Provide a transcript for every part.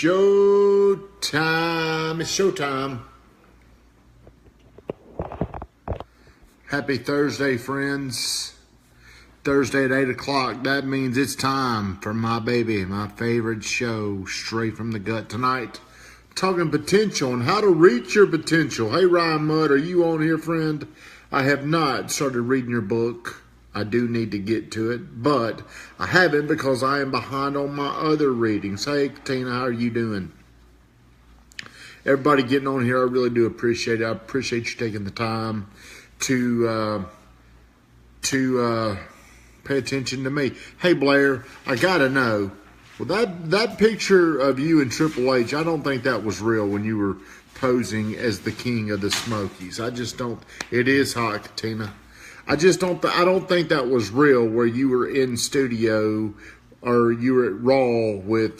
Showtime. It's showtime. Happy Thursday, friends. Thursday at 8 o'clock. That means it's time for my baby, my favorite show, Straight from the Gut. Tonight, talking potential and how to reach your potential. Hey, Ryan Mudd, are you on here, friend? I have not started reading your book. I do need to get to it, but I haven't because I am behind on my other readings. Hey, Tina, how are you doing? Everybody getting on here, I really do appreciate it. I appreciate you taking the time to pay attention to me. Hey, Blair, I gotta know. Well, that picture of you and Triple H, I don't think that was real when you were posing as the king of the Smokies. I just don't. It is hot, Tina. I don't think that was real where you were in studio or you were at Raw with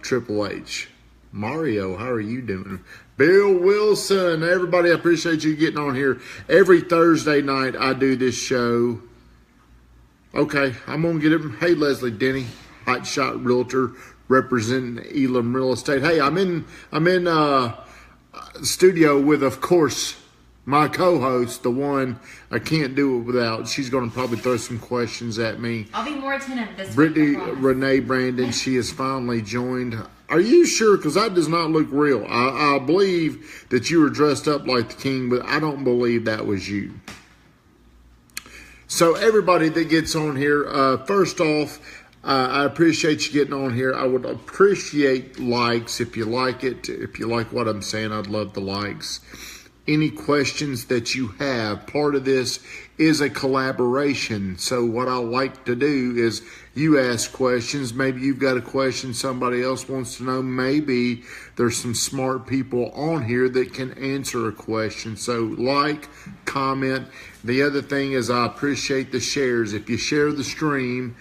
Triple H. Mario, how are you doing? Bill Wilson, everybody, I appreciate you getting on here. Every Thursday night I do this show. Okay, I'm going to get it. Hey, Leslie Denny, Hot Shot Realtor, representing Elam Real Estate. Hey, I'm in studio with, of course, my co-host, the one I can't do it without. She's going to probably throw some questions at me. I'll be more attentive this Brittany week. Renee Brandon, she has finally joined. Are you sure? Because that does not look real. I believe that you were dressed up like the king, but I don't believe that was you. So everybody that gets on here, first off, I appreciate you getting on here. I would appreciate likes if you like it. If you like what I'm saying, I'd love the likes. Any questions that you have, part of this is a collaboration. So what I like to do is you ask questions. Maybe you've got a question somebody else wants to know. Maybe there's some smart people on here that can answer a question. So like, comment. The other thing is I appreciate the shares. If you share the stream,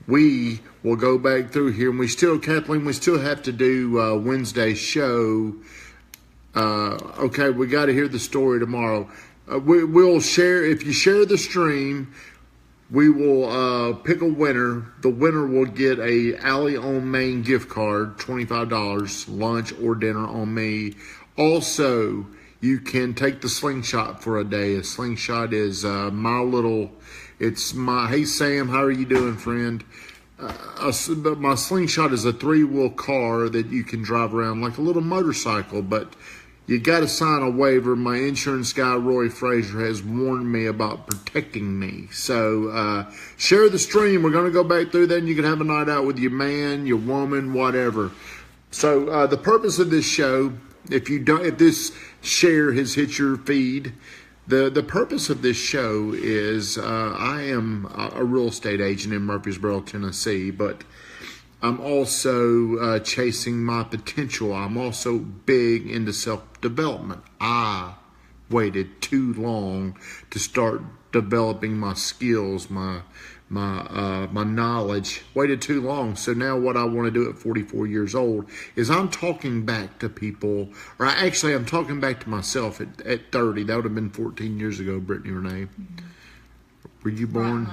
we will go back through here. And Kathleen, we still have to do Wednesday's show. Okay, we got to hear the story tomorrow. We'll share, if you share the stream, we will pick a winner. The winner will get a Alley on Main gift card, $25, lunch or dinner on me. Also, you can take the slingshot for a day. A slingshot is hey Sam, how are you doing, friend? My slingshot is a 3-wheel car that you can drive around like a little motorcycle, but you got to sign a waiver. My insurance guy, Roy Fraser, has warned me about protecting me. So share the stream. We're going to go back through that, and you can have a night out with your man, your woman, whatever. So the purpose of this show, if this share has hit your feed, the purpose of this show is I am a real estate agent in Murfreesboro, Tennessee, but I'm also chasing my potential. I'm also big into self-development. I waited too long to start developing my skills, my knowledge. Waited too long. So now what I want to do at 44 years old is I'm talking back to people, or actually I'm talking back to myself at 30. That would have been 14 years ago, Brittany Renee. Were you born?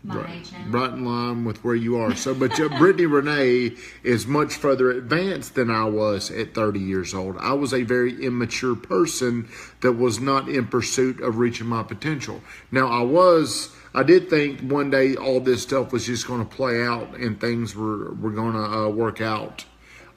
Right in line with where you are. So, but Brittany Renee is much further advanced than I was at 30 years old. I was a very immature person that was not in pursuit of reaching my potential. Now, I did think one day all this stuff was just going to play out and things were going to work out.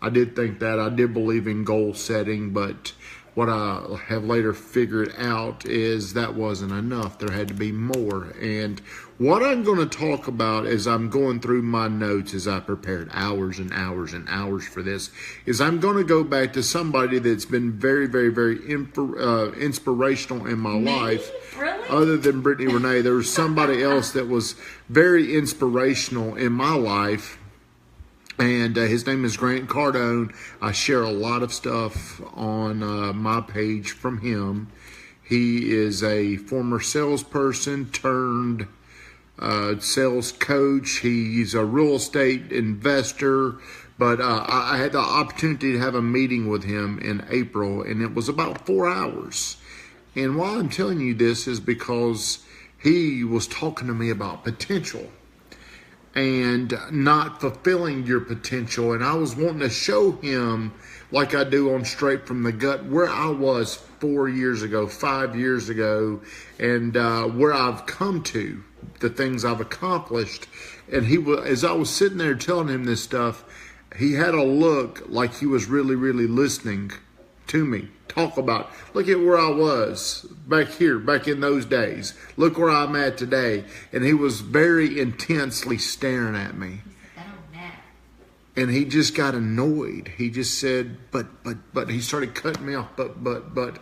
I did think that. I did believe in goal setting, but what I have later figured out is that wasn't enough. There had to be more. And what I'm going to talk about as I'm going through my notes as I prepared hours and hours and hours for this is I'm going to go back to somebody that's been very, very, very inspirational in my life. Really? Other than Brittany Renee, there was somebody else that was very inspirational in my life. And his name is Grant Cardone. I share a lot of stuff on my page from him. He is a former salesperson turned sales coach. He's a real estate investor. But I had the opportunity to have a meeting with him in April, and it was about 4 hours. And why I'm telling you this is because he was talking to me about potential. and not fulfilling your potential. And I was wanting to show him, like I do on Straight from the Gut, where I was 4 years ago, 5 years ago, and where I've come to, the things I've accomplished. And he was, as I was sitting there telling him this stuff, he had a look like he was really, really listening to me talk about, look at where I was back here, back in those days. Look where I'm at today. And he was very intensely staring at me. And he just got annoyed. He just said, but he started cutting me off. But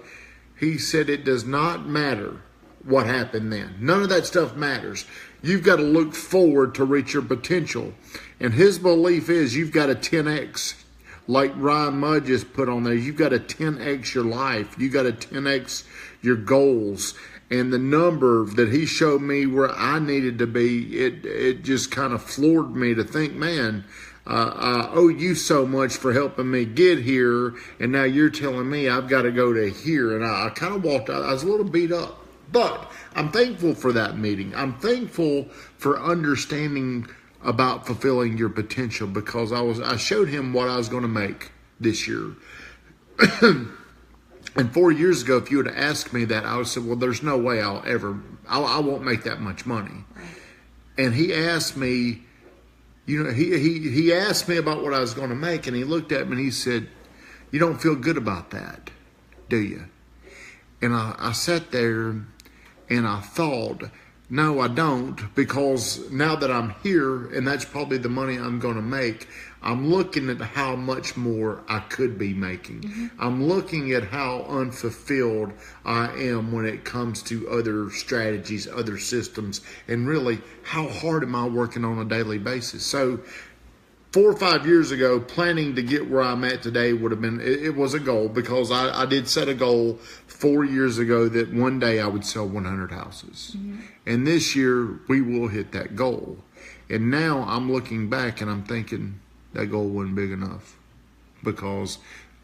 he said, it does not matter what happened then. None of that stuff matters. You've got to look forward to reach your potential. And his belief is you've got a 10X. Like Ryan Mudd just put on there, you've got to 10X your life. You got to 10X your goals. And the number that he showed me where I needed to be, it just kind of floored me to think, man, I owe you so much for helping me get here, and now you're telling me I've got to go to here. And I kind of walked out. I was a little beat up. But I'm thankful for that meeting. I'm thankful for understanding about fulfilling your potential, because I showed him what I was going to make this year. And 4 years ago, if you would have asked me that, I would have said, well, there's no way I won't make that much money. Right. And he asked me, he asked me about what I was going to make, and he looked at me and he said, you don't feel good about that, do you? And I sat there and I thought, no, I don't, because now that I'm here, and that's probably the money I'm going to make, I'm looking at how much more I could be making. Mm-hmm. I'm looking at how unfulfilled I am when it comes to other strategies, other systems, and really how hard am I working on a daily basis. So 4 or 5 years ago, planning to get where I'm at today would have been, it was a goal, because I did set a goal 4 years ago that one day I would sell 100 houses. Mm-hmm. And this year we will hit that goal. And now I'm looking back and I'm thinking that goal wasn't big enough, because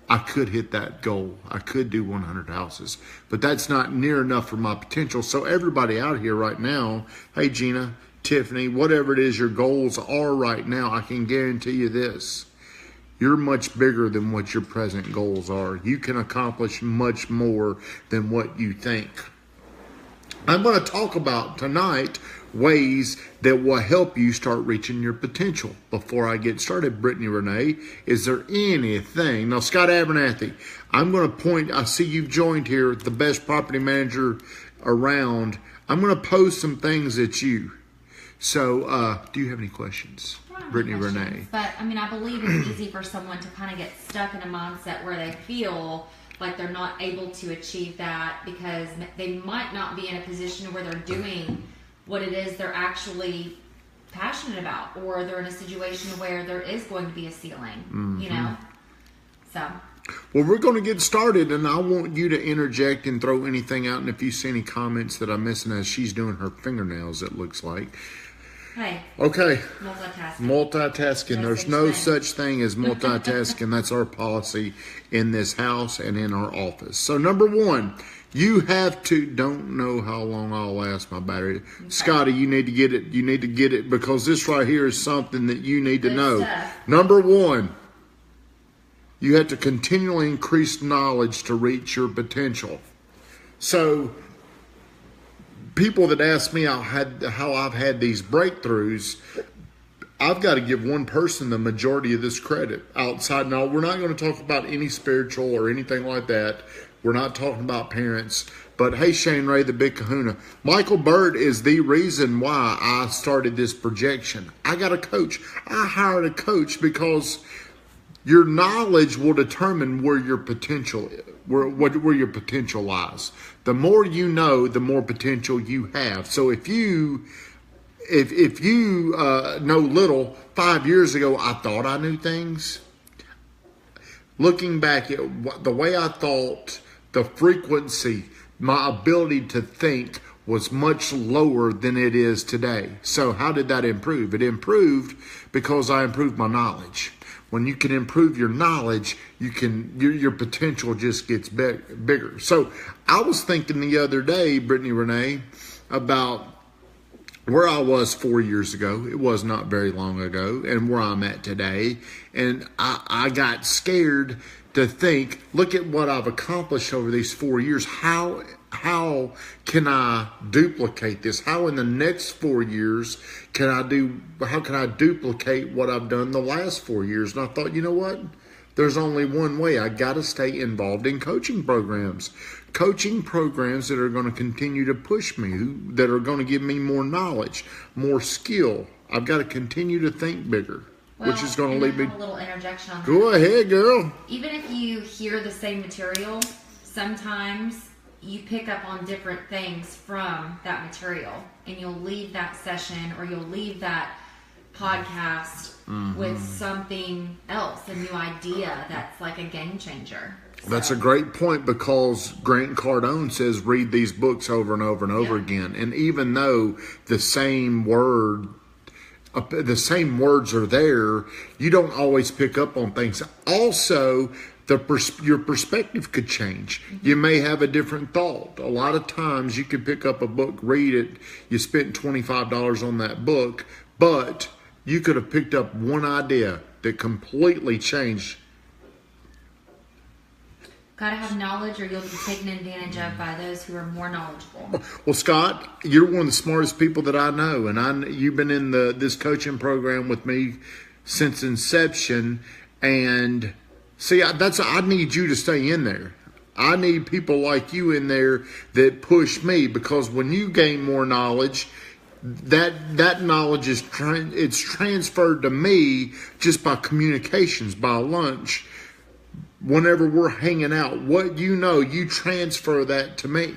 I could hit that goal. I could do 100 houses, but that's not near enough for my potential. So everybody out here right now, hey Gina, Tiffany, whatever it is your goals are right now, I can guarantee you this. You're much bigger than what your present goals are. You can accomplish much more than what you think. I'm going to talk about tonight ways that will help you start reaching your potential. Before I get started, Brittany Renee, is there anything? Now, Scott Abernathy, I'm going to point, I see you've joined here, the best property manager around. I'm going to pose some things at you. So, do you have any questions, Brittany Renee? But, I mean, I believe it's easy for someone to kind of get stuck in a mindset where they feel like they're not able to achieve that because they might not be in a position where they're doing what it is they're actually passionate about, or they're in a situation where there is going to be a ceiling, you know? So. Well, we're going to get started, and I want you to interject and throw anything out. And if you see any comments that I'm missing as she's doing her fingernails, it looks like. Hey. Okay. Multitasking. There's no such thing as multitasking. That's our policy in this house and in our office. So number one, you have to, don't know how long I'll last my battery. Okay. Scotty, you need to get it. You need to get it, because this right here is something that you need to know. Stuff. Number one, you have to continually increase knowledge to reach your potential. So people that ask me how I've had these breakthroughs, I've got to give one person the majority of this credit. Outside, now we're not going to talk about any spiritual or anything like that. We're not talking about parents. But hey, Shane Ray, the big kahuna. Michael Bird is the reason why I started this projection. I got a coach. I hired a coach because your knowledge will determine where your potential is, where your potential lies. The more you know, the more potential you have. So if you know little, 5 years ago I thought I knew things. Looking back at the way I thought, the frequency, my ability to think was much lower than it is today. So how did that improve? It improved because I improved my knowledge. When you can improve your knowledge, your potential just gets bigger. So I was thinking the other day, Brittany Renee, about where I was 4 years ago, it was not very long ago, and where I'm at today. And I got scared to think, look at what I've accomplished over these 4 years. How can I duplicate this? How in the next 4 years how can I duplicate what I've done the last 4 years? And I thought, you know what? There's only one way. I got to stay involved in coaching programs that are going to continue to push me, that are going to give me more knowledge, more skill. I've got to continue to think bigger, which is going to lead me. A little interjection on that. Go ahead, girl. Even if you hear the same material, sometimes you pick up on different things from that material, and you'll leave that session or you'll leave that podcast with something else, a new idea that's like a game changer. So. That's a great point, because Grant Cardone says read these books over and over and over again. And even though the same words are there, you don't always pick up on things. Also, your perspective could change. You may have a different thought. A lot of times you could pick up a book, read it, you spent $25 on that book, but you could have picked up one idea that completely changed. Gotta have knowledge, or you'll be taken advantage of by those who are more knowledgeable. Well, Scott, you're one of the smartest people that I know, and you've been in this coaching program with me since inception. And see, I need you to stay in there. I need people like you in there that push me, because when you gain more knowledge, that knowledge it's transferred to me just by communications, by lunch. Whenever we're hanging out, what you transfer that to me.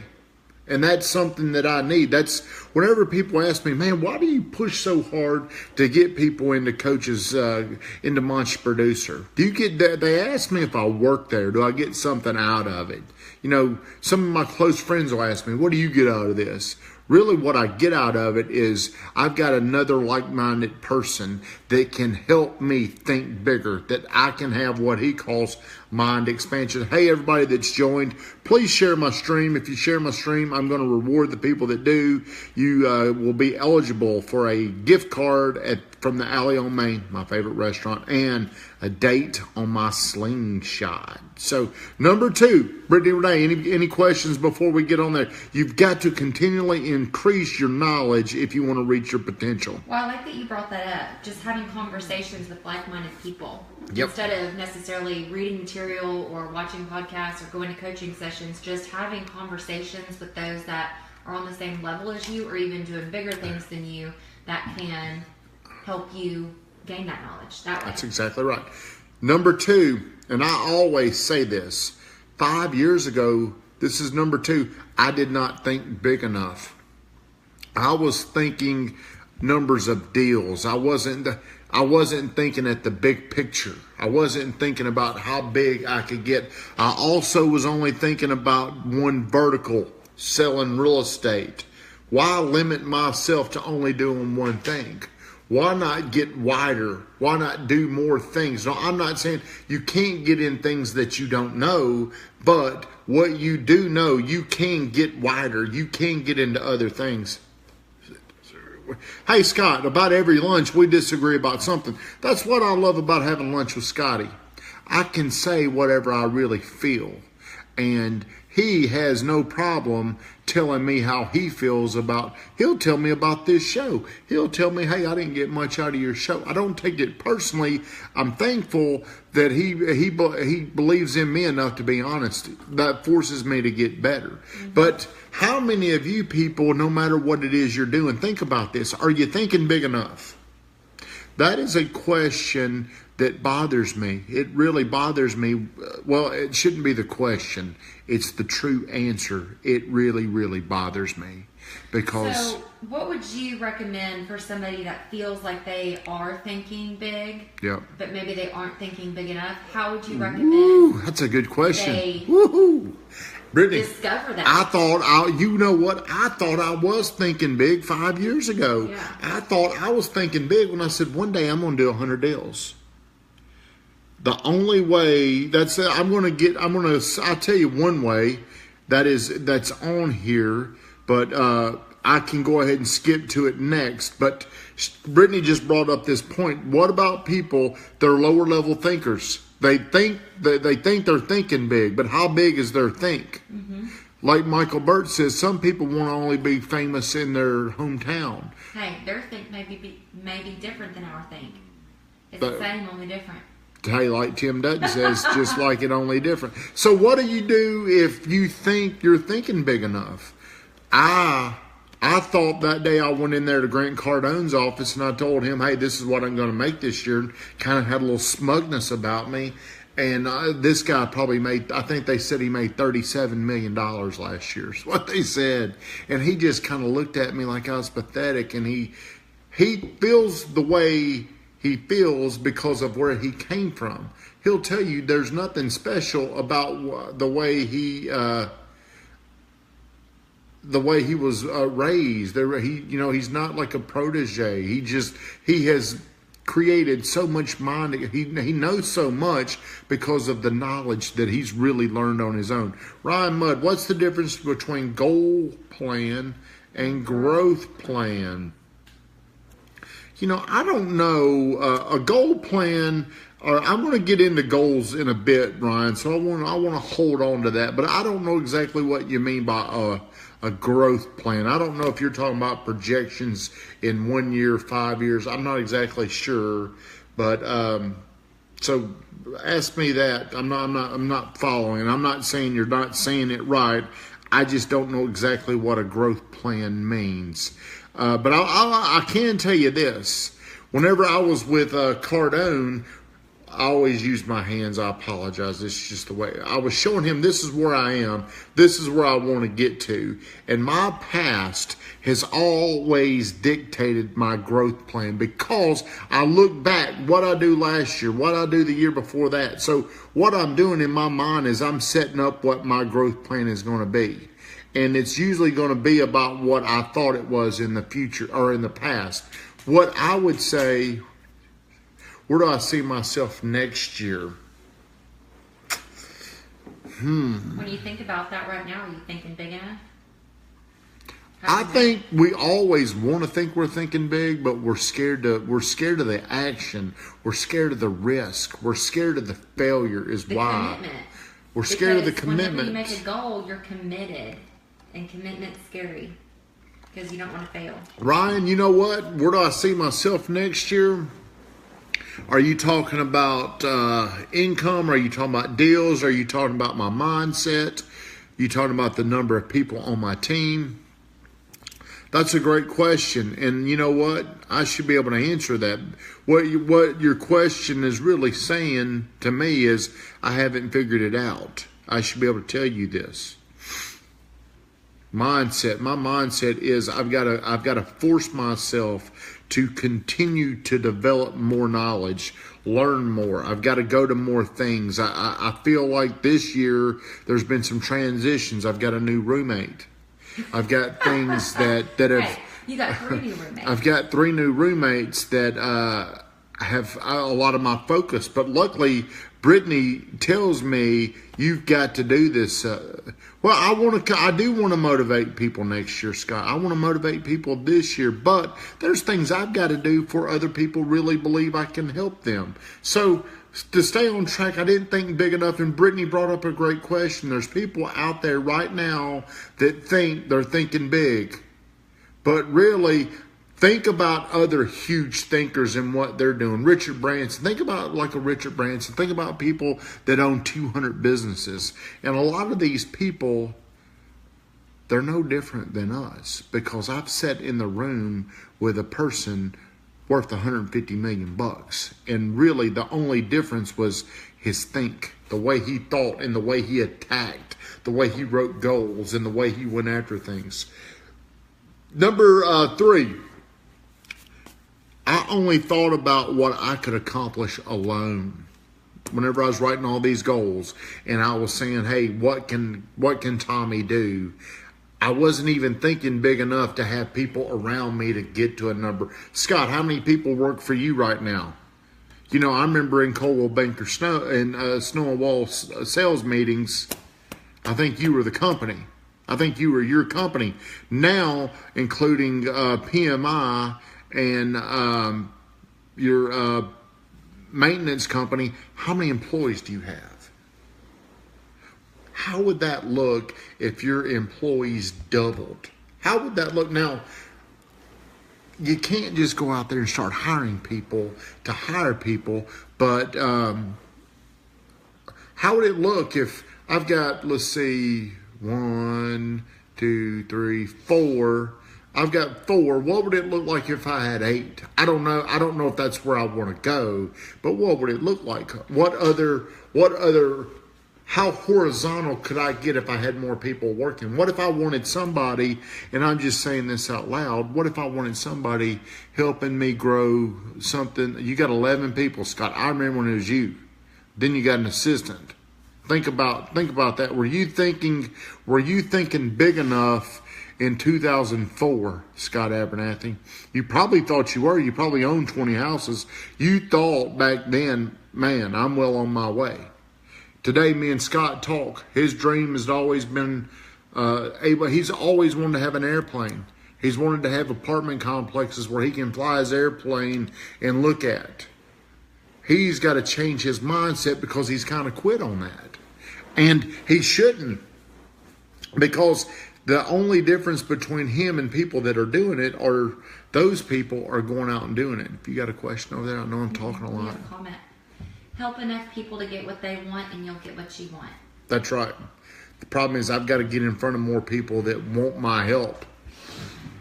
And that's something that I need. That's whenever people ask me, man, why do you push so hard to get people into coaches, into Monster Producer? They ask me if I work there. Do I get something out of it? Some of my close friends will ask me, what do you get out of this? Really, what I get out of it is I've got another like-minded person that can help me think bigger, that I can have what he calls mind expansion. Hey, everybody that's joined, please share my stream. If you share my stream, I'm going to reward the people that do. You will be eligible for a gift card from the Alley on Main, my favorite restaurant, and a date on my slingshot. So, number 2, Brittany, Renee, any questions before we get on there? You've got to continually increase your knowledge if you want to reach your potential. Well, I like that you brought that up. Just having conversations with like-minded people. Yep. Instead of necessarily reading material or watching podcasts or going to coaching sessions, just having conversations with those that are on the same level as you, or even doing bigger things than you, that can help you gain that knowledge that way. That's exactly right. Number 2, and I always say this, 5 years ago, this is number 2, I did not think big enough. I was thinking numbers of deals. I wasn't thinking at the big picture. I wasn't thinking about how big I could get. I also was only thinking about one vertical, selling real estate. Why limit myself to only doing one thing? Why not get wider? Why not do more things? No, I'm not saying you can't get in things that you don't know, but what you do know, you can get wider. You can get into other things. Hey, Scott, about every lunch we disagree about something. That's what I love about having lunch with Scotty. I can say whatever I really feel, and he has no problem telling me how he feels about. He'll tell me about this show. He'll tell me, hey, I didn't get much out of your show. I don't take it personally. I'm thankful that he believes in me enough to be honest. That forces me to get better. Mm-hmm. But how many of you people, no matter what it is you're doing, think about this. Are you thinking big enough? That is a question that bothers me. It really bothers me. Well, it shouldn't be the question. It's the true answer. It really, really bothers me. Because. So, what would you recommend for somebody that feels like they are thinking big, yep, but maybe they aren't thinking big enough? How would you recommend? Ooh, that's a good question. Woohoo! Brittany, discover that. I thought I was thinking big 5 years ago. Yeah. I thought I was thinking big when I said one day I'm going to do 100 deals. The only way I'll tell you one way that's on here, but I can go ahead and skip to it next. But Brittany just brought up this point. What about people that are lower level thinkers? They think they're thinking big, but how big is their think? Mm-hmm. Like Michael Burt says, some people want to only be famous in their hometown. Hey, their think may be different than our think. It's the same, only different. Hey, like Tim Dutton says, just like it, only different. So what do you do if you think you're thinking big enough? I thought that day I went in there to Grant Cardone's office and I told him, hey, this is what I'm going to make this year. And kind of had a little smugness about me. And this guy probably made, I think they said he made $37 million last year is what they said. And he just kind of looked at me like I was pathetic. And he feels the way he feels because of where he came from. He'll tell you there's nothing special about the way he was raised. He's not like a protege. He has created so much mind. He knows so much because of the knowledge that he's really learned on his own. Ryan Mudd, what's the difference between goal plan and growth plan? I don't know. A goal plan, I'm going to get into goals in a bit, Ryan, so I want to hold on to that. But I don't know exactly what you mean by a growth plan. I don't know if you're talking about projections in 1 year, 5 years. I'm not exactly sure. But so ask me that. I'm not following. I'm not saying you're not saying it right. I just don't know exactly what a growth plan means. But I can tell you this. Whenever I was with Cardone, I always used my hands. I apologize. It's just the way. I was showing him this is where I am. This is where I want to get to. And my past has always dictated my growth plan because I look back what I do last year, what I do the year before that. So what I'm doing in my mind is I'm setting up what my growth plan is going to be. And it's usually going to be about what I thought it was in the future or in the past. What I would say, where do I see myself next year? When you think about that right now, are you thinking big enough? I think we always want to think we're thinking big, but we're scared of the action. We're scared of the risk. We're scared of the failure is why. Commitment. We're scared of the commitment. Whenever you make a goal, you're committed. And commitment's scary because you don't want to fail. Ryan, you know what? Where do I see myself next year? Are you talking about income? Are you talking about deals? Are you talking about my mindset? Are you talking about the number of people on my team? That's a great question. And you know what? I should be able to answer that. What your question is really saying to me is I haven't figured it out. I should be able to tell you this. Mindset. My mindset is I've got to force myself to continue to develop more knowledge, learn more. I've got to go to more things. I feel like this year there's been some transitions. I've got a new roommate. I've got things that have. Hey, you got 3 new roommates. I've got 3 new roommates that have a lot of my focus. But luckily, Brittany tells me you've got to do this. Well, I do want to motivate people next year, Scott. I want to motivate people this year, but there's things I've got to do for other people really believe I can help them. So to stay on track, I didn't think big enough, and Brittany brought up a great question. There's people out there right now that think they're thinking big, but really think about other huge thinkers and what they're doing. Richard Branson. Think about like a Richard Branson. Think about people that own 200 businesses. And a lot of these people, they're no different than us because I've sat in the room with a person worth $150 million. And really the only difference was his think, the way he thought and the way he attacked, the way he wrote goals and the way he went after things. Number 3. I only thought about what I could accomplish alone. Whenever I was writing all these goals and I was saying, hey, what can Tommy do? I wasn't even thinking big enough to have people around me to get to a number. Scott, how many people work for you right now? You know, I remember in Coldwell Banker Snow and Wall sales meetings, I think you were the company. I think you or your company now, including PMI and your maintenance company, how many employees do you have? How would that look if your employees doubled? How would that look? Now, you can't just go out there and start hiring people to hire people, but how would it look if I've got, let's see, 1, 2, 3, 4. I've got 4. What would it look like if I had 8? I don't know. I don't know if that's where I want to go, but what would it look like? What other, how horizontal could I get if I had more people working? What if I wanted somebody, and I'm just saying this out loud, what if I wanted somebody helping me grow something? You got 11 people, Scott. I remember when it was you. Then you got an assistant. Think about that. Were you thinking big enough in 2004, Scott Abernathy? You probably thought you were. You probably owned 20 houses. You thought back then, man, I'm well on my way. Today, me and Scott talk. His dream has always been he's always wanted to have an airplane. He's wanted to have apartment complexes where he can fly his airplane and look at. He's got to change his mindset because he's kind of quit on that. And he shouldn't, because the only difference between him and people that are doing it are those people are going out and doing it. If you got a question over there, I know I'm talking a lot. Comment. Help enough people to get what they want and you'll get what you want. That's right. The problem is I've got to get in front of more people that want my help.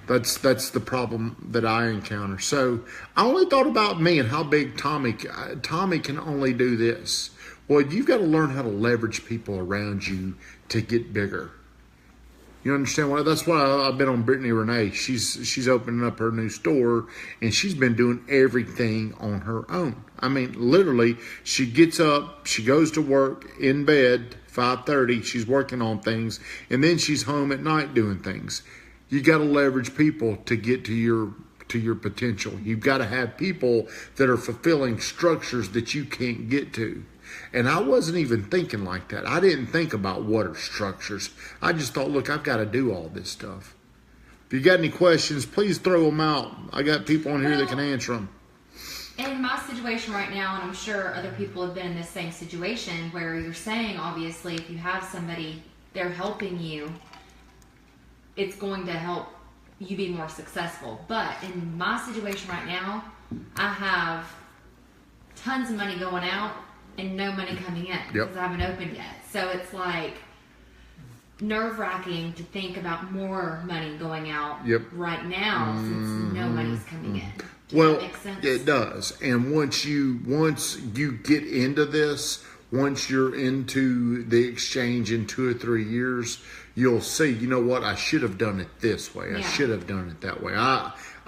That's the problem that I encounter. So I only thought about me and how big Tommy can only do this. Well, you've got to learn how to leverage people around you to get bigger. You understand what? That's why I've been on Renee. She's opening up her new store, and she's been doing everything on her own. I mean, literally, she gets up, she goes to work in bed, 5:30. She's working on things, and then she's home at night doing things. You got to leverage people to get to your potential. You've got to have people that are fulfilling structures that you can't get to. And I wasn't even thinking like that. I didn't think about water structures. I just thought, look, I've got to do all this stuff. If you got any questions, please throw them out. I got people on here that can answer them. In my situation right now, and I'm sure other people have been in this same situation, where you're saying, obviously, if you have somebody, they're helping you, it's going to help you be more successful. But in my situation right now, I have tons of money going out and no money coming in because I haven't opened yet. So it's like nerve-wracking to think about more money going out right now since no money's coming in. Does that make sense? It does. And once you get into this, once you're into the exchange in 2 or 3 years, you'll see, you know what, I should have done it this way. I should have done it that way.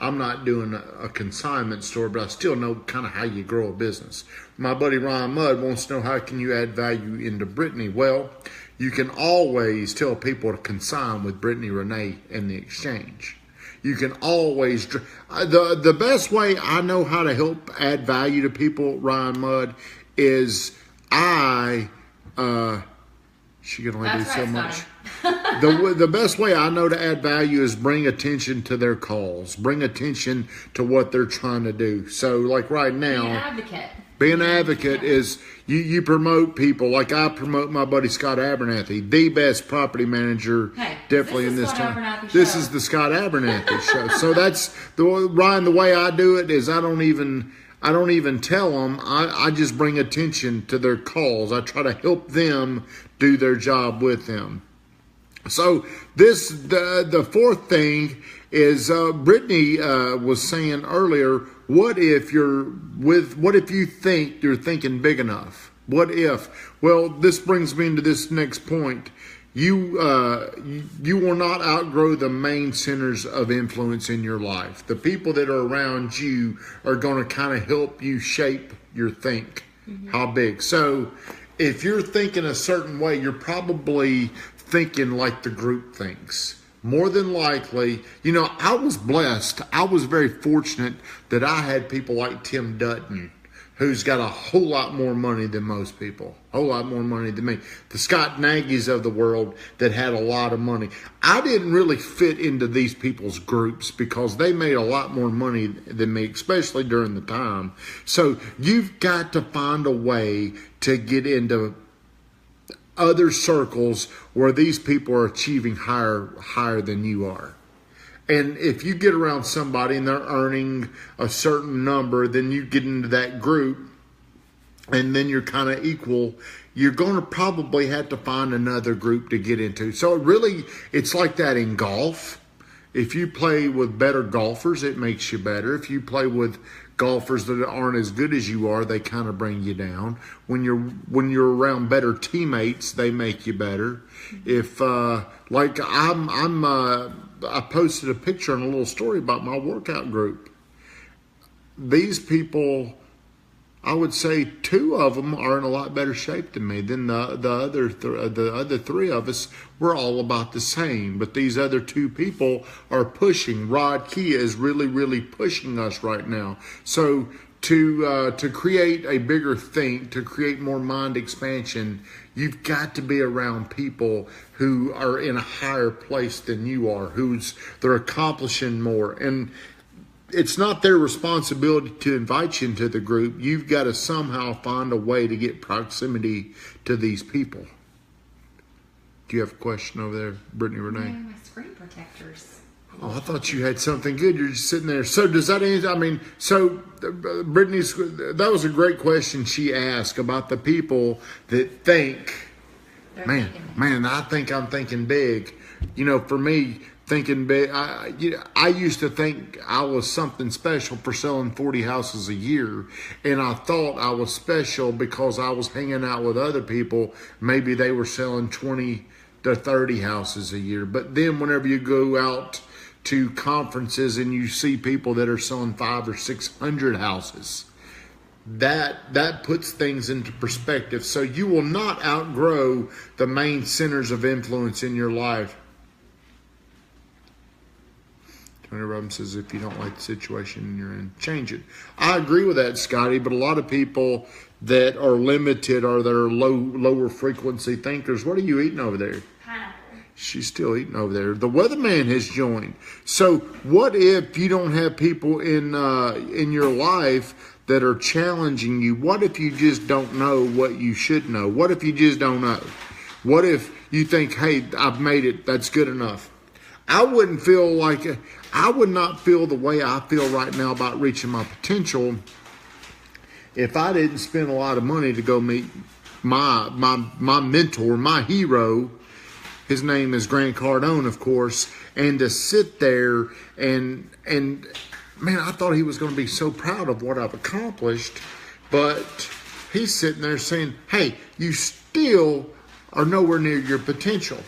I'm not doing a consignment store, but I still know kind of how you grow a business. My buddy Ryan Mudd wants to know, how can you add value into Brittany? Well, you can always tell people to consign with Brittany Renee in the exchange. You can always, the best way I know how to help add value to people, Ryan Mudd, is she can only do so much. The best way I know to add value is bring attention to their calls. Bring attention to what they're trying to do. So like right now, being an advocate is you promote people. Like I promote my buddy Scott Abernathy, the best property manager definitely in this town. This is the Scott Abernathy show. So that's Ryan, the way I do it is I don't even tell them. I just bring attention to their calls. I try to help them do their job with them. So the fourth thing is Brittany was saying earlier, what if you think you're thinking big enough? What if? Well, this brings me into this next point. You will not outgrow the main centers of influence in your life. The people that are around you are going to kind of help you shape your think. How big? So if you're thinking a certain way, you're probably thinking like the group thinks. More than likely, I was blessed. I was very fortunate that I had people like Tim Dutton who's got a whole lot more money than most people, a whole lot more money than me. The Scott Nagy's of the world that had a lot of money. I didn't really fit into these people's groups because they made a lot more money than me, especially during the time. So you've got to find a way to get into other circles where these people are achieving higher than you are. And if you get around somebody and they're earning a certain number, then you get into that group and then you're kind of equal. You're going to probably have to find another group to get into. So really, it's like that in golf. If you play with better golfers, it makes you better. If you play with golfers that aren't as good as you are, they kind of bring you down. When you're around better teammates, they make you better. If like I posted a picture and a little story about my workout group. These people, I would say 2 of them are in a lot better shape than me. Then the other 3 of us, we're all about the same. But these other 2 people are pushing. Rod Kia is really, really pushing us right now. So to create a bigger think, to create more mind expansion, you've got to be around people who are in a higher place than you are, they're accomplishing more. And it's not their responsibility to invite you into the group. You've got to somehow find a way to get proximity to these people. Do you have a question over there, Brittany Renee? No, my screen protectors. Oh, I thought you had something good. You're just sitting there. So does that answer? I mean, so Brittany's, that was a great question she asked about the people that think, man, I think I'm thinking big. You know, for me, thinking big, I used to think I was something special for selling 40 houses a year. And I thought I was special because I was hanging out with other people. Maybe they were selling 20 to 30 houses a year. But then whenever you go out to conferences and you see people that are selling 500 or 600 houses, that puts things into perspective. So you will not outgrow the main centers of influence in your life. Tony Robbins says, if you don't like the situation you're in, change it. I agree with that, Scotty, but a lot of people that are limited or that are lower frequency thinkers, what are you eating over there? Pineapple. She's still eating over there. The weatherman has joined. So what if you don't have people in your life that are challenging you? What if you just don't know what you should know? What if you just don't know? What if you think, hey, I've made it, that's good enough? I would not feel the way I feel right now about reaching my potential if I didn't spend a lot of money to go meet my mentor, my hero. His name is Grant Cardone, of course, and to sit there and man, I thought he was going to be so proud of what I've accomplished, but he's sitting there saying, hey, you still are nowhere near your potential.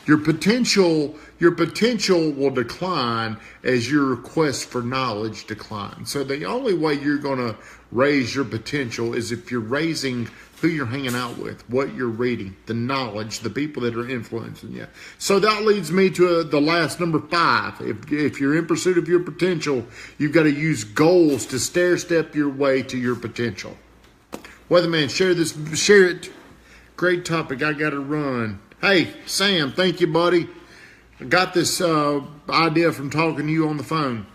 Your potential will decline as your request for knowledge declines. So the only way you're going to raise your potential is if you're raising who you're hanging out with, what you're reading, the knowledge, the people that are influencing you. So that leads me to the last number 5. If you're in pursuit of your potential, you've got to use goals to stair-step your way to your potential. Weatherman, share it. Great topic. I got to run. Hey, Sam, thank you, buddy. I got this idea from talking to you on the phone.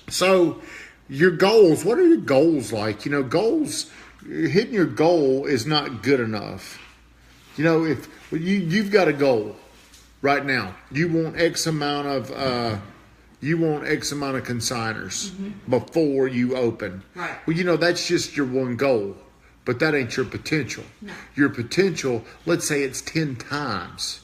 So your goals, what are your goals like? You know, goals, hitting your goal is not good enough. You know, if you've got a goal right now, you want X amount of consigners before you open. Right. Well, you know, that's just your one goal, but that ain't your potential. No. Your potential, let's say it's 10 times.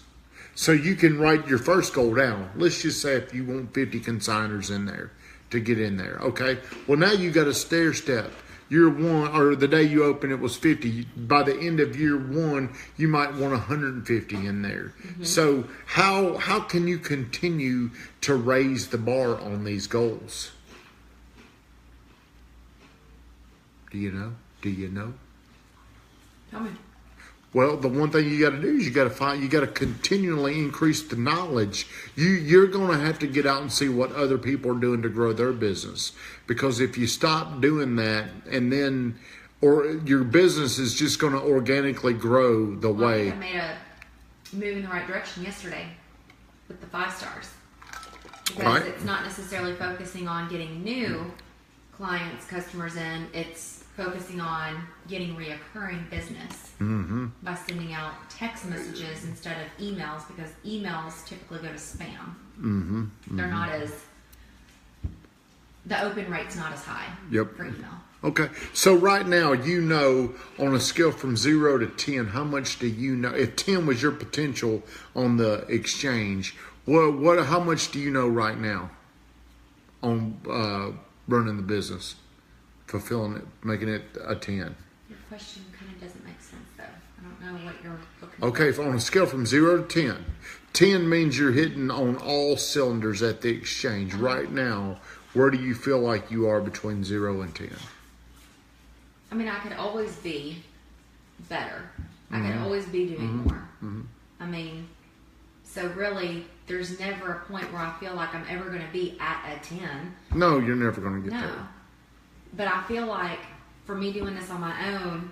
So you can write your first goal down. Let's just say if you want 50 consigners in there to get in there, okay? Well, now you got a stair step. Year 1, or the day you open, it was 50. By the end of year 1, you might want 150 in there. So how can you continue to raise the bar on these goals? Do you know? Tell me. Well, the one thing you got to do is you got to continually increase the knowledge. You're going to have to get out and see what other people are doing to grow their business. Because if you stop doing that, and then, or your business is just going to organically grow the way. I made a move in the right direction yesterday with the 5 stars. Because it's not necessarily focusing on getting new clients, customers in. It's focusing on getting reoccurring business by sending out text messages instead of emails, because emails typically go to spam. They're not as, the open rate's not as high for email. Okay, so right now, on a scale from 0 to 10, how much do you know? If 10 was your potential on the exchange, how much do you know right now on running the business? Fulfilling it, making it a 10. Your question kind of doesn't make sense, though. I don't know what you're looking for. Okay, on a scale from 0 to 10, 10 means you're hitting on all cylinders at the exchange. Right now, where do you feel like you are between 0 and 10? I mean, I could always be better. I could always be doing more. I mean, so really, there's never a point where I feel like I'm ever going to be at a 10. No, you're never going to get there. But I feel like for me doing this on my own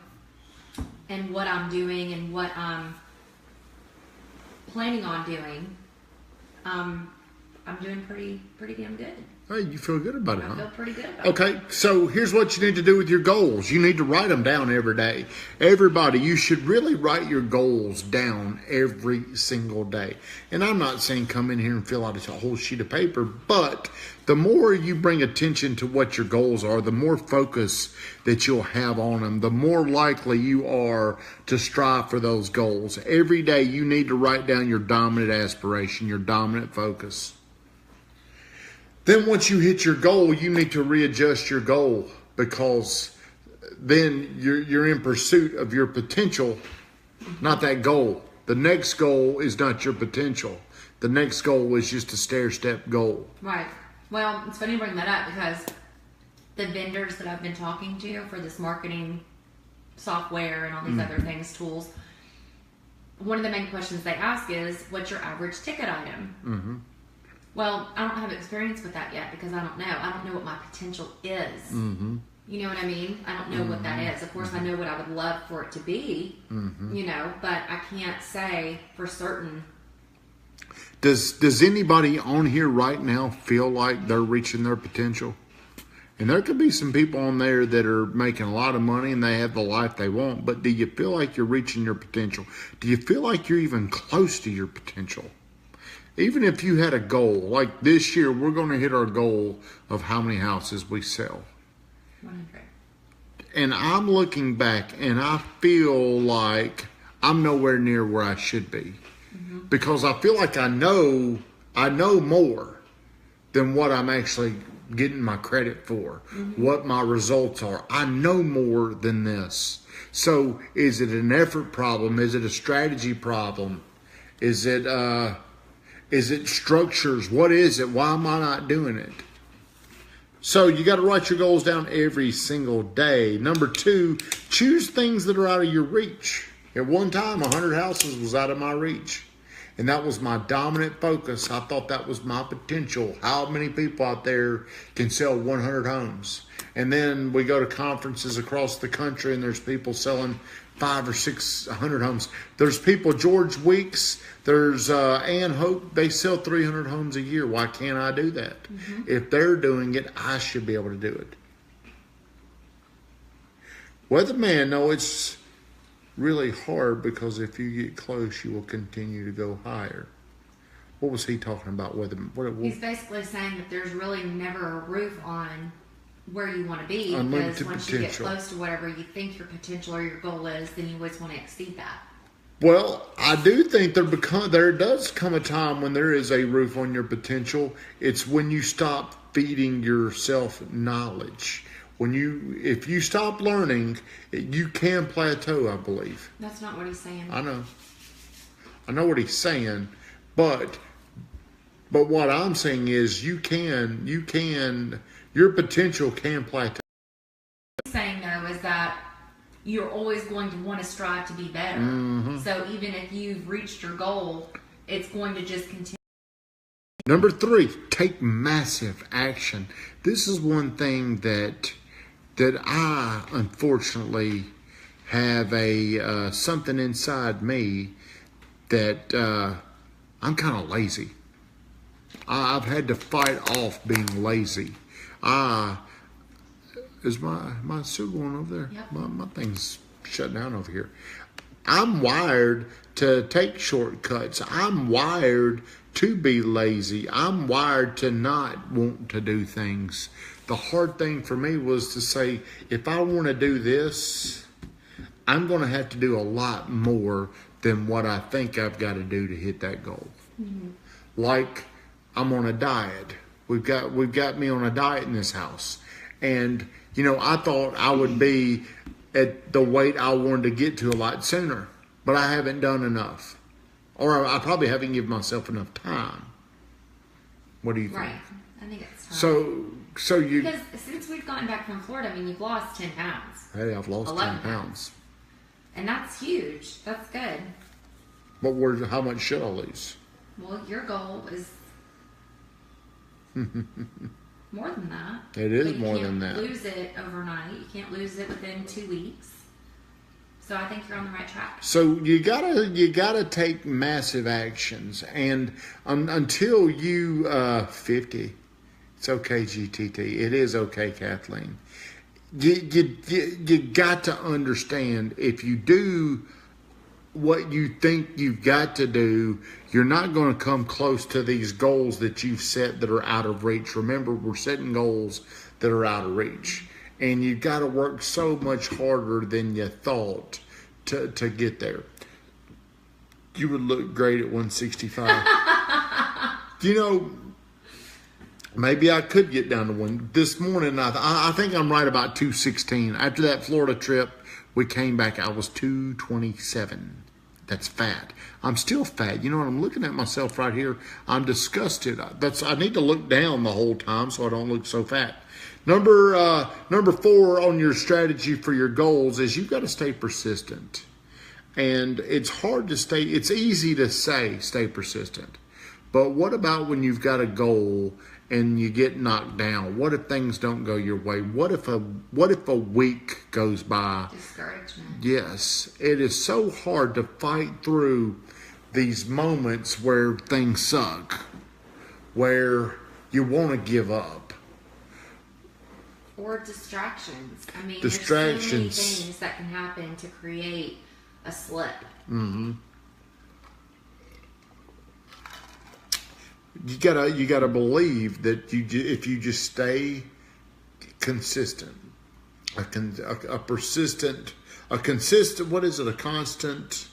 and what I'm doing and what I'm planning on doing, I'm doing pretty damn good. Hey, you feel good about it, huh? I feel pretty good about it. Okay, so here's what you need to do with your goals. You need to write them down every day. Everybody, you should really write your goals down every single day. And I'm not saying come in here and fill out a whole sheet of paper, but the more you bring attention to what your goals are, the more focus that you'll have on them, the more likely you are to strive for those goals. Every day you need to write down your dominant aspiration, your dominant focus. Then once you hit your goal, you need to readjust your goal, because then you're in pursuit of your potential, not that goal. The next goal is not your potential. The next goal is just a stair-step goal. Right. Well, it's funny you bring that up, because the vendors that I've been talking to for this marketing software and all these other things, tools, one of the main questions they ask is, what's your average ticket item? Well, I don't have experience with that yet, because I don't know. I don't know what my potential is. You know what I mean? I don't know what that is. Of course, I know what I would love for it to be, but I can't say for certain. Does anybody on here right now feel like they're reaching their potential? And there could be some people on there that are making a lot of money and they have the life they want, but do you feel like you're reaching your potential? Do you feel like you're even close to your potential? Even if you had a goal, like this year, we're going to hit our goal of how many houses we sell. 100. And I'm looking back and I feel like I'm nowhere near where I should be. Because I feel like I know more than what I'm actually getting my credit for, what my results are. I know more than this. So is it an effort problem? Is it a strategy problem? Is it structures? What is it? Why am I not doing it? So you got to write your goals down every single day. Number 2, choose things that are out of your reach. At one time, 100 houses was out of my reach. And that was my dominant focus. I thought that was my potential. How many people out there can sell 100 homes? And then we go to conferences across the country and there's people selling 500 or 600 homes. There's people, George Weeks, there's Ann Hope, they sell 300 homes a year. Why can't I do that? If they're doing it, I should be able to do it. Weatherman, no, it's really hard, because if you get close, you will continue to go higher. What was he talking about? He's basically saying that there's really never a roof on where you want to be, because once you get close to whatever you think your potential or your goal is, then you always want to exceed that. Well, I do think there does come a time when there is a roof on your potential. It's when you stop feeding yourself knowledge. If you stop learning, you can plateau, I believe. That's not what he's saying. I know what he's saying, but what I'm saying is your potential can plateau. What he's saying, though, is that you're always going to want to strive to be better. Mm-hmm. So even if you've reached your goal, it's going to just continue. Number 3, take massive action. This is one thing that I unfortunately have something inside me that I'm kind of lazy. I've had to fight off being lazy. Is my still going over there? Yep. My thing's shut down over here. I'm wired to take shortcuts. I'm wired to be lazy. I'm wired to not want to do things. The hard thing for me was to say, if I want to do this, I'm going to have to do a lot more than what I think I've got to do to hit that goal. Mm-hmm. Like, I'm on a diet. We've got me on a diet in this house. And, you know, I thought I would be at the weight I wanted to get to a lot sooner. But I haven't done enough. Or I probably haven't given myself enough time. What do you think? Right. I think it's time. So you... Because since we've gotten back from Florida, I mean, you've lost 10 pounds. Hey, I've lost 10 pounds. And that's huge. That's good. But how much should I lose? Well, your goal is more than that. It is more than that. You can't lose it overnight. You can't lose it within 2 weeks. So I think you're on the right track. So you gotta take massive actions, and until you 50, it's okay, GTT. It is okay, Kathleen. You got to understand, if you do what you think you've got to do, you're not going to come close to these goals that you've set that are out of reach. Remember, we're setting goals that are out of reach. And you've got to work so much harder than you thought to get there. You would look great at 165. You know, maybe I could get down to one. This morning, I think I'm right about 216. After that Florida trip, we came back, I was 227. That's fat. I'm still fat. You know what? I'm looking at myself right here. I'm disgusted. I need to look down the whole time so I don't look so fat. Number 4 on your strategy for your goals is you've got to stay persistent. And it's hard to stay. It's easy to say stay persistent. But what about when you've got a goal and you get knocked down? What if things don't go your way? What if a week goes by? Discouragement. Yes, it is so hard to fight through these moments where things suck, where you want to give up. Or distractions. I mean, distractions. There's so many things that can happen to create a slip. Mm-hmm. You gotta believe that if you just stay consistent, a consistent. What is it? A constant.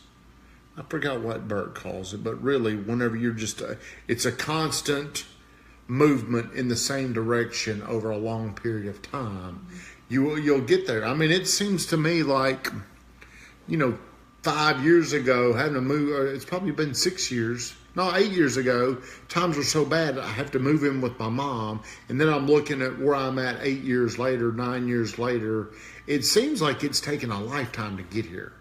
I forgot what Bert calls it, but really, whenever you're it's a constant movement in the same direction over a long period of time. You'll get there. I mean, it seems to me like, 5 years ago, having to move. It's probably been 6 years. No, 8 years ago, times were so bad I have to move in with my mom. And then I'm looking at where I'm at 8 years later, 9 years later. It seems like it's taken a lifetime to get here.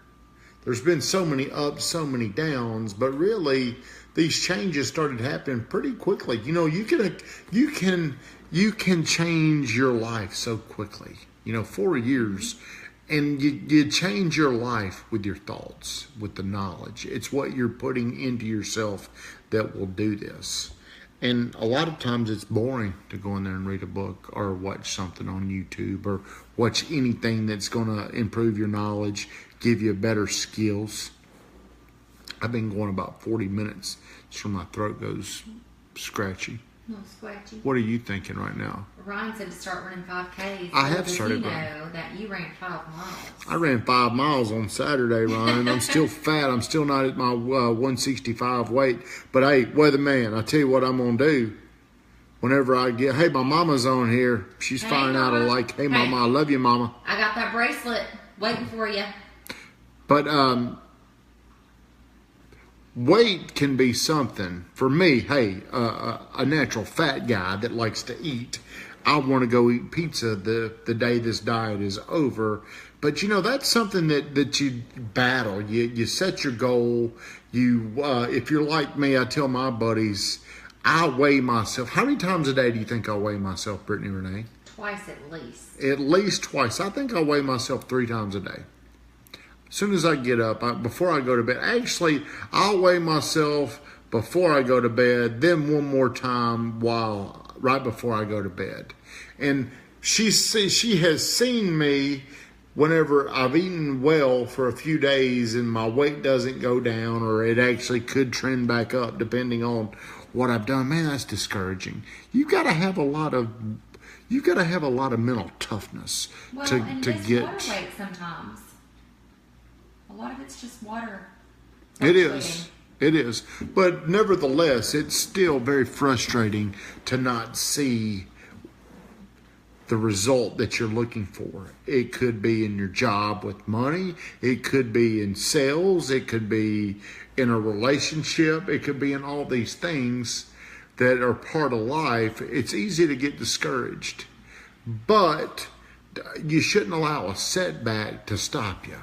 There's been so many ups, so many downs, but really these changes started happening pretty quickly. You can change your life so quickly. 4 years. And you change your life with your thoughts, with the knowledge. It's what you're putting into yourself that will do this. And a lot of times it's boring to go in there and read a book or watch something on YouTube or watch anything that's going to improve your knowledge, give you better skills. I've been going about 40 minutes so my throat goes scratchy. No, scratchy. What are you thinking right now? Ryan said to start running 5Ks. I have started running. running. Know that you ran 5 miles. I ran 5 miles on Saturday, Ryan. I'm still fat. I'm still not at my 165 weight. But hey, weatherman, I tell you what I'm going to do. Whenever I get, hey, my mama's on here. She's flying out of like, hey, mama, I love you, mama. I got that bracelet waiting for you. But weight can be something. For me, hey, a natural fat guy that likes to eat, I want to go eat pizza the day this diet is over. But that's something that you battle. You set your goal. If you're like me, I tell my buddies, I weigh myself. How many times a day do you think I weigh myself, Brittany, Renee? Twice at least. At least twice. I think I weigh myself 3 times a day. As soon as I get up, before I go to bed. Actually, I'll weigh myself before I go to bed, then one more time right before I go to bed. And she has seen me whenever I've eaten well for a few days and my weight doesn't go down, or it actually could trend back up depending on what I've done. Man, that's discouraging. You've got to have a lot of mental toughness to get. Water weight sometimes. A lot of it's just water. It is. But nevertheless, it's still very frustrating to not see the result that you're looking for. It could be in your job with money. It could be in sales. It could be in a relationship. It could be in all these things that are part of life. It's easy to get discouraged, but you shouldn't allow a setback to stop you.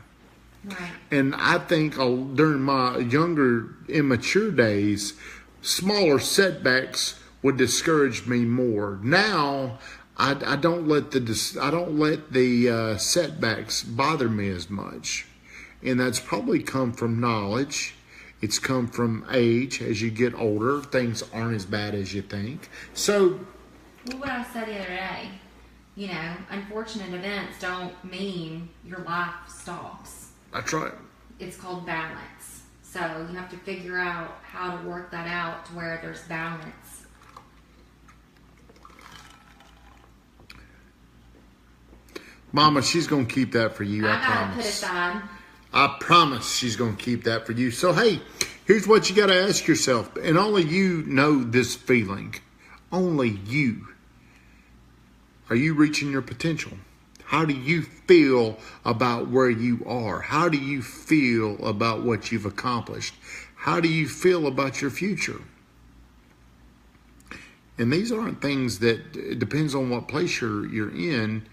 Right. And I think during my younger, immature days, smaller setbacks would discourage me more. Now, I don't let the setbacks bother me as much, and that's probably come from knowledge. It's come from age. As you get older, things aren't as bad as you think. So, what I said the other day, unfortunate events don't mean your life stops. That's right. It's called balance. So you have to figure out how to work that out to where there's balance. Mama, she's going to keep that for you, I gotta promise. Put aside. I promise she's going to keep that for you. So, hey, here's what you got to ask yourself. And only you know this feeling. Only you. Are you reaching your potential? How do you feel about where you are? How do you feel about what you've accomplished? How do you feel about your future? And these aren't things that, it depends on what place you're in.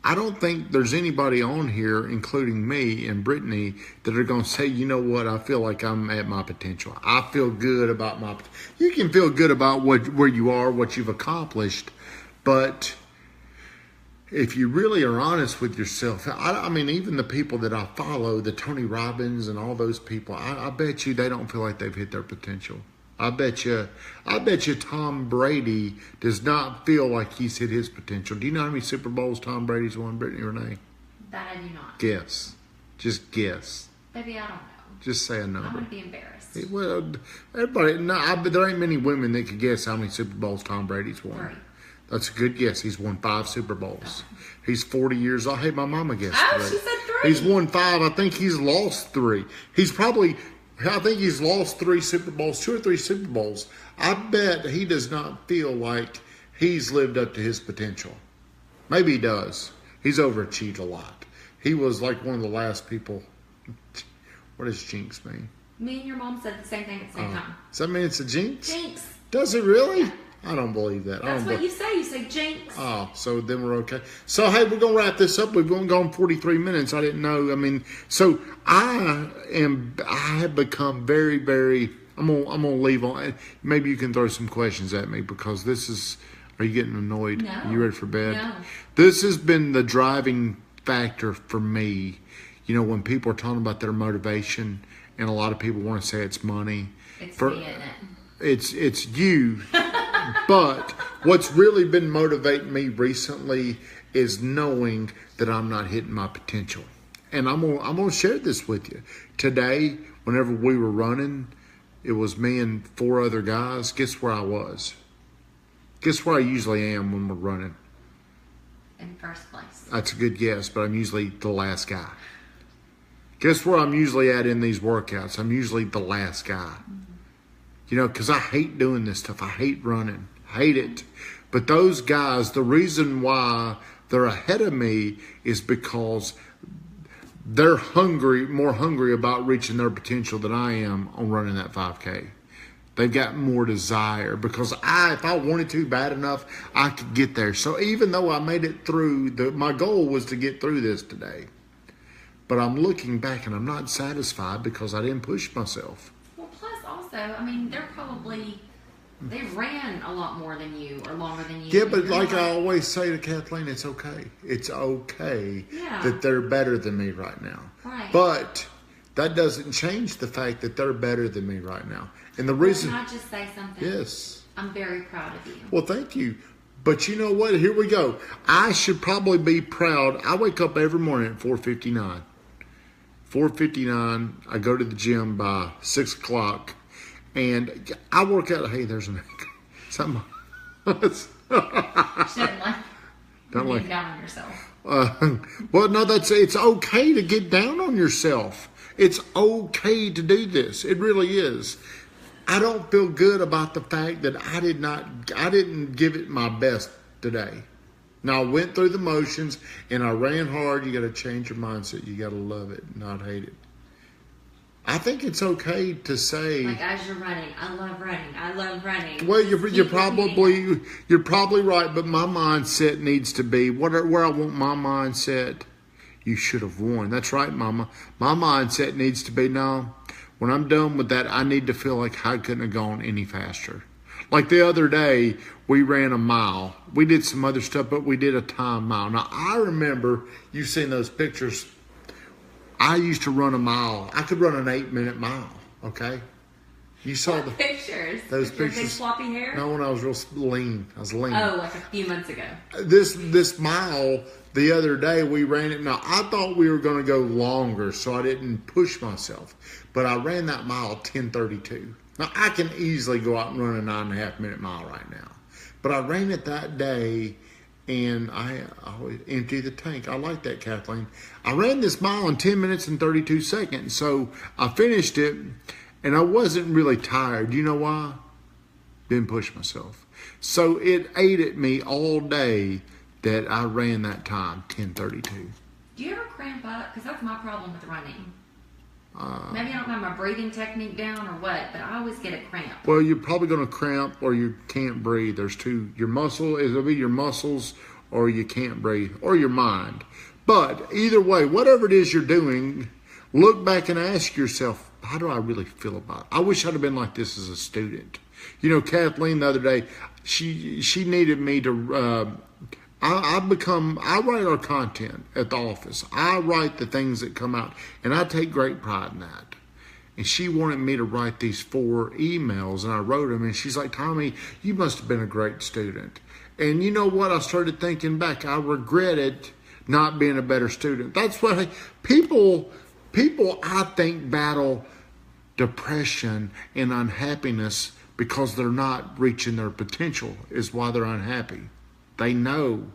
I don't think there's anybody on here, including me and Brittany, that are going to say, you know what, I feel like I'm at my potential. I feel good about you can feel good about where you are, what you've accomplished, but if you really are honest with yourself, I mean, even the people that I follow, the Tony Robbins and all those people, I bet you they don't feel like they've hit their potential. I bet you Tom Brady does not feel like he's hit his potential. Do you know how many Super Bowls Tom Brady's won, Brittany, Renee? That I do not. Guess. Just guess. Maybe I don't know. Just say a number. I'm going to be embarrassed. Well, everybody, but there ain't many women that could guess how many Super Bowls Tom Brady's won. 3. That's a good guess. He's won 5 Super Bowls. He's 40 years old. Hey, my mama guessed. Oh, 3. she said 3. He's won 5. I think he's lost 3. I think he's lost 3 Super Bowls, 2 or 3 Super Bowls. I bet he does not feel like he's lived up to his potential. Maybe he does. He's overachieved a lot. He was like one of the last people. What does jinx mean? Me and your mom said the same thing at the same time. Does that mean it's a jinx? Jinx. Does it really? Yeah. I don't believe that. That's what you say. You say jinx. Oh, so then we're okay. So, hey, we're going to wrap this up. We've only gone 43 minutes. I didn't know. I mean, so I have become very, very, I'm gonna leave on. Maybe you can throw some questions at me because this is, are you getting annoyed? No. Are you ready for bed? No. This has been the driving factor for me. When people are talking about their motivation, and a lot of people want to say it's money. It's me, isn't it? It's you. But what's really been motivating me recently is knowing that I'm not hitting my potential. And I'm gonna share this with you. Today, whenever we were running, it was me and 4 other guys. Guess where I was? Guess where I usually am when we're running? In first place. That's a good guess, but I'm usually the last guy. Guess where I'm usually at in these workouts? I'm usually the last guy. Because I hate doing this stuff. I hate running. I hate it. But those guys, the reason why they're ahead of me is because they're more hungry about reaching their potential than I am on running that 5K. They've got more desire because if I wanted to bad enough, I could get there. So even though I made it through, my goal was to get through this today. But I'm looking back and I'm not satisfied because I didn't push myself. Well, plus also, I mean, they ran a lot more than you or longer than you. Yeah, but like I always say to Kathleen, it's okay. It's okay that they're better than me right now. Right. But that doesn't change the fact that they're better than me right now. And the reason... Can I just say something? Yes. I'm very proud of you. Well, thank you. But you know what? Here we go. I should probably be proud. I wake up every morning at 4:59. 4:59, I go to the gym by 6 o'clock. And I work out. Hey, there's an something. Shouldn't like Don't like down on yourself. Well, no, it's okay to get down on yourself. It's okay to do this. It really is. I don't feel good about the fact that I didn't give it my best today. Now, I went through the motions and I ran hard. You got to change your mindset. You got to love it, not hate it. I think it's okay to say, like, as you're running, I love running. I love running. Well, you're probably right, but my mindset needs to be where I want my mindset. You should have won. That's right, Mama. My mindset needs to be, no, when I'm done with that, I need to feel like I couldn't have gone any faster. Like the other day, we ran a mile. We did some other stuff, but we did a time mile. Now, I remember, you've seen those pictures. I used to run a mile. I could run an 8-minute mile, okay? You saw those pictures. Big floppy hair? No, when I was real lean. I was lean. Oh, like a few months ago. This mile, the other day, we ran it. Now, I thought we were going to go longer, so I didn't push myself. But I ran that mile 10:32. Now, I can easily go out and run a 9.5-minute mile right now. But I ran it that day, and I always empty the tank. I like that, Kathleen. I ran this mile in 10 minutes and 32 seconds. So I finished it, and I wasn't really tired. You know why? Didn't push myself. So it ate at me all day that I ran that time, 10:32. Do you ever cramp up? Because that's my problem with running. Maybe I don't have my breathing technique down or what, but I always get a cramp. Well, you're probably going to cramp or you can't breathe. There's two. It'll be your muscles or you can't breathe or your mind. But either way, whatever it is you're doing, look back and ask yourself, how do I really feel about it? I wish I'd have been like this as a student. You know, Kathleen the other day, she needed me to... I write our content at the office. I write the things that come out, and I take great pride in that. And she wanted me to write these 4 emails, and I wrote them, and she's like, Tommy, you must have been a great student. And you know what? I started thinking back. I regretted not being a better student. That's what people, I think, battle depression and unhappiness because they're not reaching their potential is why they're unhappy. They know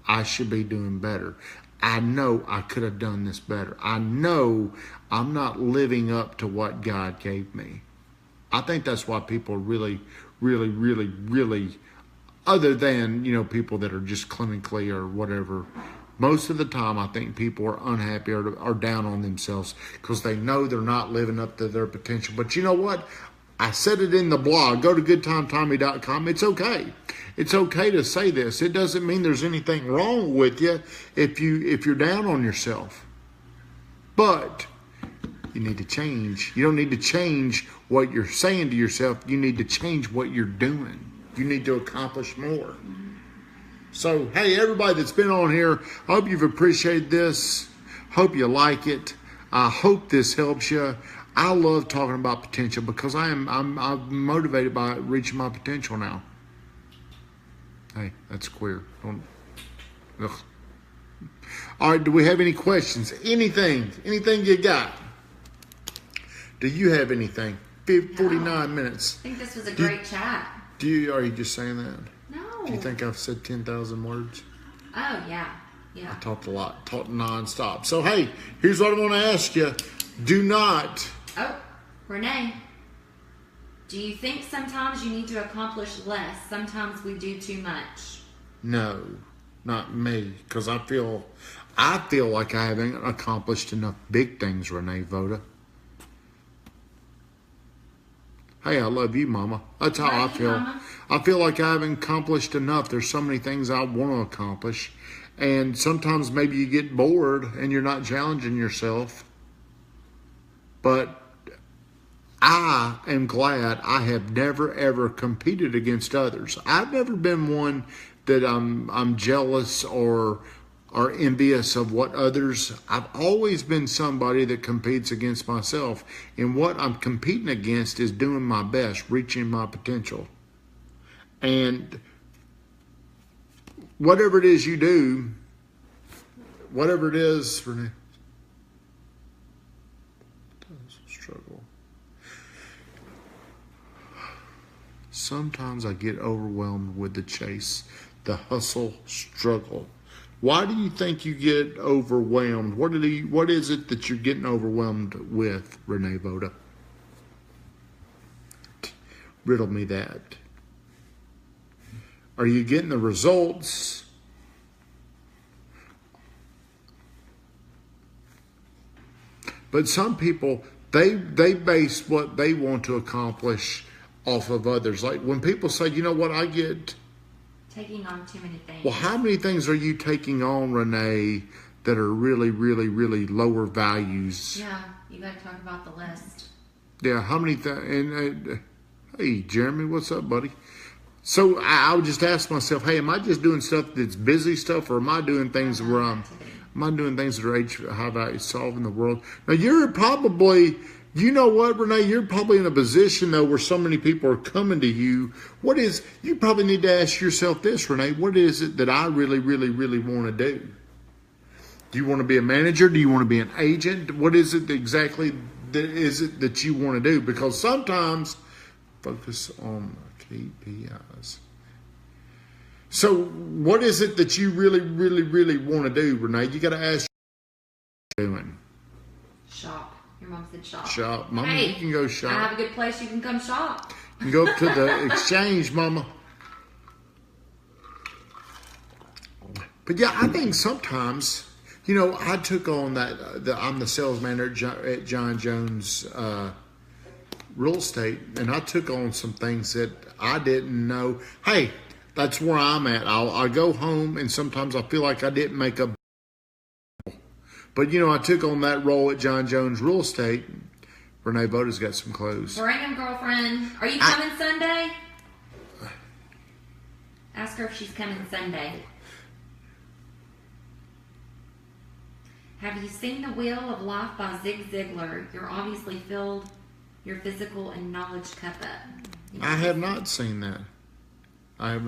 I should be doing better. I know I could have done this better. I know I'm not living up to what God gave me. I think that's why people really, really, really, really, other than, people that are just clinically or whatever, most of the time I think people are unhappy or are down on themselves because they know they're not living up to their potential. But you know what? I said it in the blog. Go to GoodTimeTommy.com. It's okay. It's okay to say this. It doesn't mean there's anything wrong with you if you're down on yourself. But you need to change. You don't need to change what you're saying to yourself. You need to change what you're doing. You need to accomplish more. So, hey, everybody that's been on here, I hope you've appreciated this. Hope you like it. I hope this helps you. I love talking about potential because I'm motivated by reaching my potential now. Hey, that's queer. Ugh. All right, do we have any questions? Anything you got? Do you have anything? 49 minutes. I think this was a great chat. Are you just saying that? No. Do you think I've said 10,000 words? Oh, yeah. I talked a lot, talked nonstop. So, hey, here's what I want to ask you. Do not... Oh, Renee, do you think sometimes you need to accomplish less? Sometimes we do too much. No, not me, because I feel like I haven't accomplished enough big things, Renee Voda. hey, I love you, Mama. That's how I feel. Mama. I feel like I haven't accomplished enough. There's so many things I want to accomplish. And sometimes maybe you get bored and you're not challenging yourself. But I am glad I have never, ever competed against others. I've never been one that I'm jealous or envious of what others. I've always been somebody that competes against myself. And what I'm competing against is doing my best, reaching my potential. And whatever it is you do, whatever it is, Renee, struggle. Sometimes I get overwhelmed with the chase, the hustle, struggle. Why do you think you get overwhelmed? What is it that you're getting overwhelmed with, Renee Voda? Riddle me that. Are you getting the results? But some people, they base what they want to accomplish off of others. Like when people say, you know what, I get... Taking on too many things. Well, how many things are you taking on, Renee, that are really, really, really lower values? Yeah, you got to talk about the list. Yeah, how many hey, Jeremy, what's up, buddy? So I would just ask myself, hey, am I just doing stuff that's busy stuff, or am I doing things where am I doing things that are high value, solving the world? Now, you're probably... You know what, Renee? You're probably in a position, though, where so many people are coming to you. You probably need to ask yourself this, Renee. What is it that I really, really, really want to do? Do you want to be a manager? Do you want to be an agent? What is it exactly that you want to do? Because sometimes, focus on the KPIs. So what is it that you really, really, really want to do, Renee? You got to ask what you're doing. Shop. Your mom said shop. Shop. Mama, hey, you can go shop. I have a good place you can come shop. You can go up to the exchange, Mama. But yeah, I think sometimes, I took on that. I'm the sales manager at John Jones Real Estate, and I took on some things that I didn't know. Hey, that's where I'm at. I go home, and sometimes I feel like I didn't make a... But, I took on that role at John Jones Real Estate. Renee Voda's got some clothes. Bring him, girlfriend. Are you coming Sunday? Ask her if she's coming Sunday. Have you seen The Wheel of Life by Zig Ziglar? You're obviously filled your physical and knowledge cup up. I have not seen that. I'd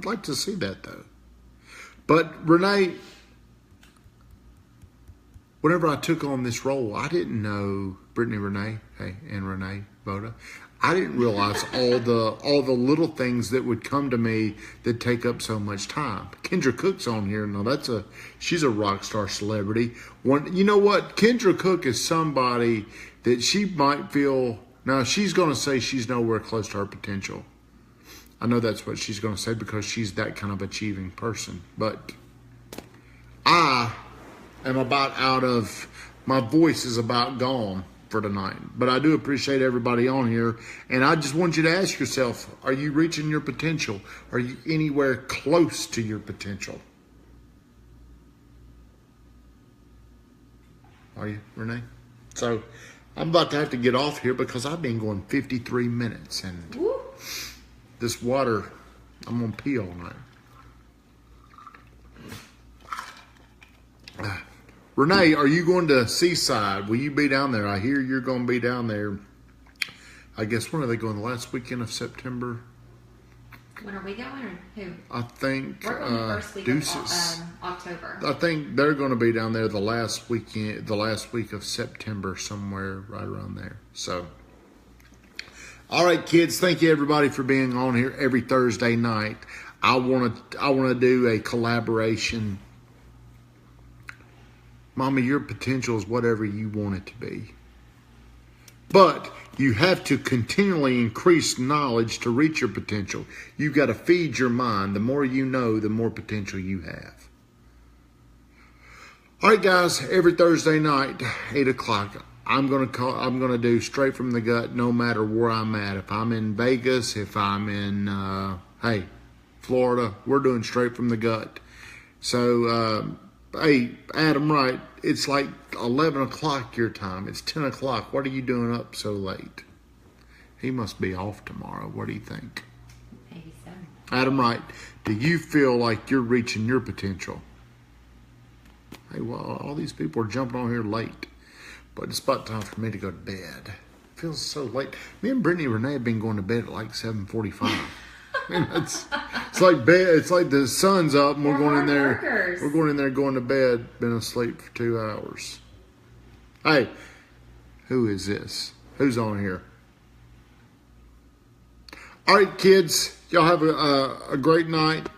like to see that, though. But, Renee... Whenever I took on this role, I didn't know Renee, and Renee Voda. I didn't realize all the little things that would come to me that take up so much time. Kendra Cook's on here. Now she's a rock star celebrity. You know what? Kendra Cook is somebody that she might feel. Now she's going to say she's nowhere close to her potential. I know that's what she's going to say because she's that kind of achieving person. But I am about my voice is about gone for tonight. But I do appreciate everybody on here. And I just want you to ask yourself, are you reaching your potential? Are you anywhere close to your potential? Are you, Renee? So I'm about to have to get off here because I've been going 53 minutes. And Woo. This water, I'm going to pee all night. Renee, are you going to Seaside? Will you be down there? I hear you're going to be down there. I guess, when are they going? The last weekend of September? When are we going, or who? I think we're going the first week of October. I think they're going to be down there the last week of September, somewhere right around there. So, all right, kids. Thank you, everybody, for being on here every Thursday night. I want to do a collaboration. Mama, your potential is whatever you want it to be. But you have to continually increase knowledge to reach your potential. You've got to feed your mind. The more you know, the more potential you have. All right, guys, every Thursday night, 8 o'clock, I'm gonna do straight from the gut, no matter where I'm at. If I'm in Vegas, if I'm in Florida, we're doing straight from the gut. So hey, Adam, right? It's like 11 o'clock your time. It's 10 o'clock. What are you doing up so late? He must be off tomorrow. What do you think? Maybe so. Adam, right? Do you feel like you're reaching your potential? Hey, well, all these people are jumping on here late. But it's about time for me to go to bed. It feels so late. Me and Brittany and Renee have been going to bed at like 7:45. It's like bed. It's like the sun's up and we're going in there. Workers. We're going in there, going to bed. Been asleep for 2 hours. Hey, who is this? Who's on here? All right, kids. Y'all have a great night.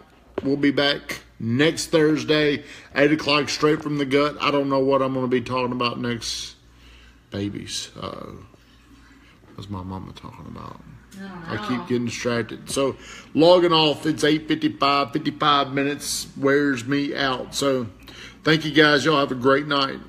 We'll be back next Thursday, 8 o'clock, straight from the gut. I don't know what I'm going to be talking about next. Babies. What's my mama talking about? I keep getting distracted. So, logging off. It's 8:55. 55 minutes wears me out. So, thank you guys. Y'all have a great night.